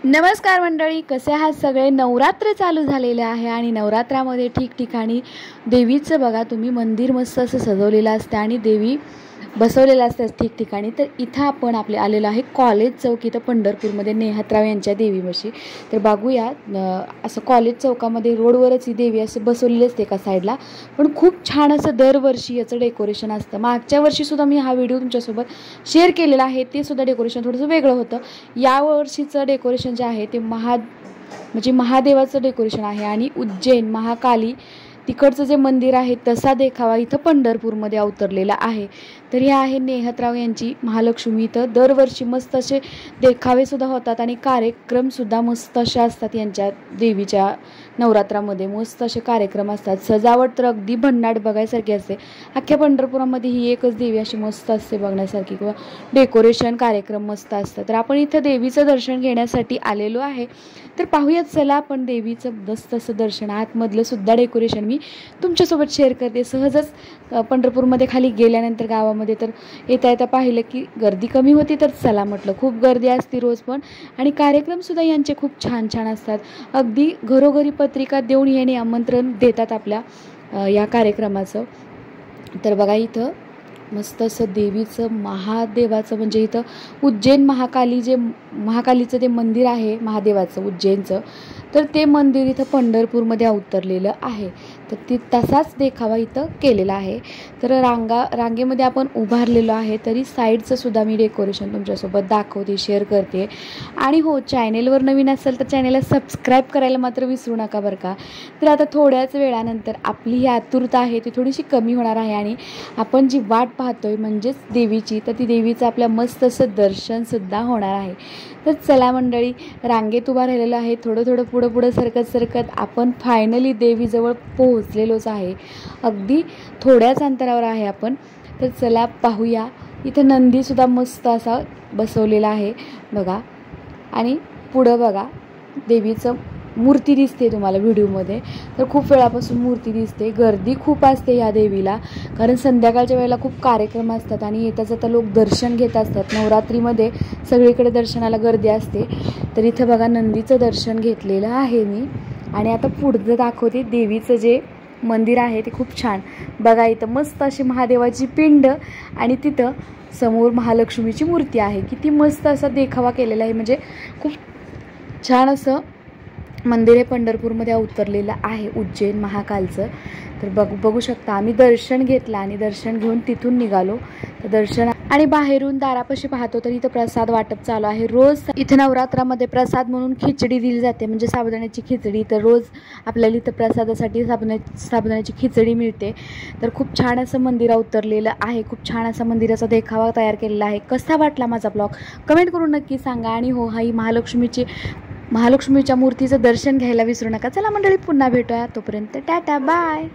नमस्कार मंडळी, कसे आहात सगळे। नवरात्र चालू झालेले आहे आणि नवरात्रामध्ये ठिकठिकाणी देवीचं बघा तुम्ही मंदिर मस्त असं सजवलेलं असतं आणि देवी बसवलेलं असतं ठिकठिकाणी। तर इथं आपण आपले आलेलं आहे कॉलेज चौक, इथं पंढरपूरमध्ये नेहातराव यांच्या देवीपाशी। तर बघूया असं कॉलेज चौकामध्ये रोडवरच ही देवी असं बसवलेली असते एका साईडला, पण खूप छान असं दरवर्षी याचं डेकोरेशन असतं। मागच्या वर्षी सुद्धा मी हा व्हिडिओ तुमच्यासोबत शेअर केलेला आहे, ते सुद्धा डेकोरेशन थोडंसं वेगळं होतं। या वर्षीचं डेकोरेशन जे आहे ते म्हणजे महादेवाचं डेकोरेशन आहे आणि उज्जैन महाकाली तिकडचं जे मंदिर आहे तसा देखावा इथं पंढरपूरमध्ये अवतरलेला आहे। तर हे आहे नेहातराव यांची महालक्ष्मी। इथं दरवर्षी मस्त असे देखावे सुद्धा होतात आणि कार्यक्रम सुद्धा मस्त असे असतात। यांच्या देवीच्या नवरात्रामध्ये मस्त असे कार्यक्रम असतात। सजावट तर अगदी भन्नाट बघायसारखी असते। अख्ख्या पंढरपुरामध्ये ही एकच देवी अशी मस्त असते बघण्यासारखी, किंवा डेकोरेशन कार्यक्रम मस्त असतात। तर आपण इथं देवीचं दर्शन घेण्यासाठी आलेलो आहे। तर पाहूयात, चला आपण देवीचं मस्त असं दर्शन, आतमधलं सुद्धा डेकोरेशन मी तुमच्यासोबत शेअर करते। सहजच पंढरपूरमध्ये खाली गेल्यानंतर गावामध्ये तर येता येता पाहिलं की गर्दी कमी होती, तर चला म्हटलं, खूप गर्दी असते रोज पण, आणि कार्यक्रमसुद्धा यांचे खूप छान छान असतात। अगदी घरोघरी पत्रिका देऊन याने आमंत्रण देतात आपल्या या कार्यक्रमाचं। तर बघा इथं मस्त असं देवीचं महादेवाचं, म्हणजे इथं उज्जैन महाकालीचं ते मंदिर आहे महादेवाचं उज्जैनचं, तर ते मंदिर इथं पंढरपूरमध्ये अवतरलेलं आहे। तर ती तसाच देखावा इथं केलेला आहे। तर रांगेमध्ये आपण उभारलेलो आहे, तरी साईडचं सुद्धा मी डेकोरेशन तुमच्यासोबत दाखवते, शेअर करते। आणि हो, चॅनेलवर नवीन असेल तर चॅनेलला सबस्क्राईब करायला मात्र विसरू नका बरं का। तर आता थोड्याच वेळानंतर आपली ही आतुरता आहे ती थोडीशी कमी होणार आहे आणि आपण जी वाट पाहतोय म्हणजेच देवीची, तर ती देवीचं आपल्या मस्त असं दर्शनसुद्धा होणार आहे। तर चला मंडळी, रांगेत उभा राहिलेलं आहे, थोडं थोडं पुढं सरकत आपण फायनली देवीजवळ पोहोचलेलोच आहे। अगदी थोड्याच अंतरावर आहे आपण। तर चला पाहूया, इथं नंदीसुद्धा मस्त असा बसवलेला आहे बघा, आणि पुढं बघा देवीचं मूर्ती दिसते तुम्हाला व्हिडिओमध्ये। तर खूप वेळापासून मूर्ती दिसते, गर्दी खूप असते या देवीला, कारण संध्याकाळच्या वेळेला खूप कार्यक्रम असतात आणि येता जाता लोक दर्शन घेत असतात। नवरात्रीमध्ये सगळीकडे दर्शनाला गर्दी असते। तर इथं बघा नंदीचं दर्शन घेतलेलं आहे मी, आणि आता पुढचं दाखवते देवीचं जे मंदिर आहे ते खूप छान बघा। इथं मस्त अशी महादेवाची पिंड आणि तिथं समोर महालक्ष्मीची मूर्ती आहे। किती मस्त असा देखावा केलेला आहे, म्हणजे खूप छान असं मंदिर हे पंढरपूरमध्ये अवतरलेलं आहे उज्जैन महाकालचं। तर बघू शकता, आम्ही दर्शन घेतलं आणि दर्शन घेऊन तिथून निघालो। तर दर्शन आणि बाहेरून दारापाशी पाहतो तर इथं प्रसाद वाटप चालू आहे। रोज इथं नवरात्रामध्ये प्रसाद म्हणून खिचडी दिली जाते, म्हणजे साबुदाण्याची खिचडी। तर रोज आपल्याला इथं प्रसादासाठी साबुदाण्याची खिचडी मिळते। तर खूप छान असं मंदिर अवतरलेलं आहे, खूप छान असा मंदिराचा देखावा तयार केलेला आहे। कसा वाटला माझा ब्लॉग कमेंट करून नक्की सांगा। आणि हो, ही महालक्ष्मीच्या मूर्तीचं दर्शन घ्यायला विसरू नका। चला मंडळी, पुन्हा भेटूया, तोपर्यंत टाटा बाय।